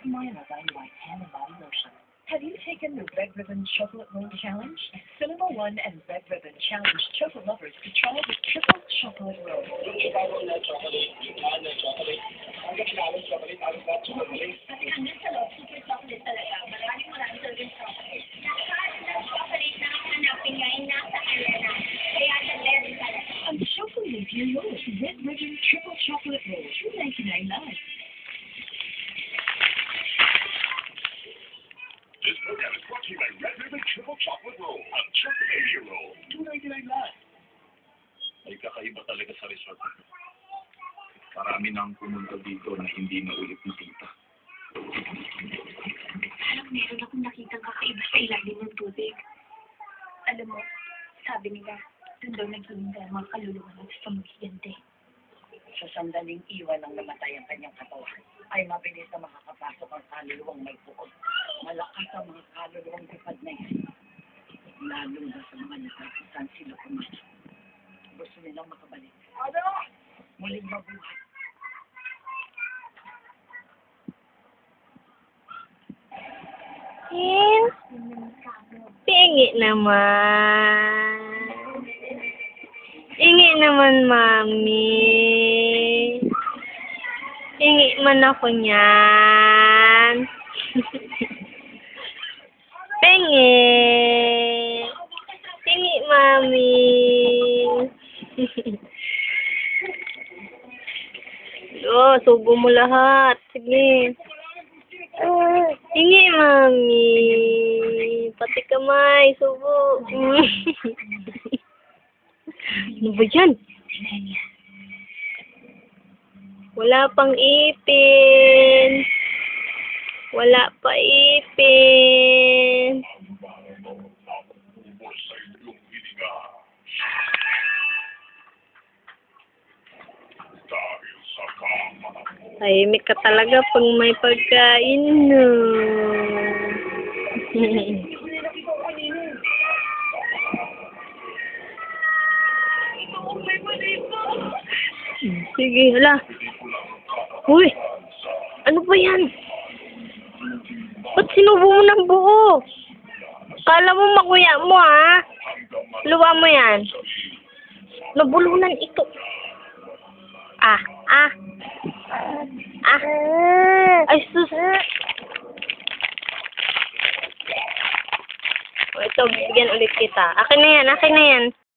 Body White Hand and Body Lotion. Have you taken the Red Ribbon Chocolate Roll Challenge? Cinema One and Red Ribbon challenge chocolate lovers to try the triple chocolate roll. Hanggang sa loob, super chocolate talaga. Maraming serving chocolate. Lahat ng chocolate na hanapin niya ay nasa arena. Kaya the best talaga. Ang chocolate roll, Red Ribbon Triple Chocolate Roll, $2.99. This program is brought to you by Red Ribbon Triple Chocolate Roll. Ang Chocolate Roll, $2.99 lang. Ay kakaiba talaga sa resort. Marami nang pumunta dito na hindi na ulit nakita. Parang meron akong nakitang kakaiba sa ilalim ng tubig. Alam mo, sabi nila, doon daw naghihinga ang mga kaluluwa ng pamigante. Sa sandaling iwan ng namatay ang kanyang katawan, ay mabilis na makakapasok ang kaluluwang may bukod. Malakas ang mga kaluluwang lipad na yan. Lalo na sa mga natakisan sila kumain. Gusto nilang makabalik. Muling mabuhay. Pingi naman. Ingi naman, Mami. Ingi man ako niyan. Pingi. Pingi, Mami. Oh, subo mo lahat. Sige. Hingi, Mami. Pati kamay, subo. Ano ba yan? Wala pang ipin. Wala pa ipin. Tahimik ka talaga pag may pagkain, no? Sige, hala. Uy! Ano ba yan? Ba't sinubo mo ng buo? Kala mo makuya mo, ha? Luwa mo yan. Nabulunan ito. Ah. Ay, sus. O, ito, bigyan ulit kita. Akin na yan.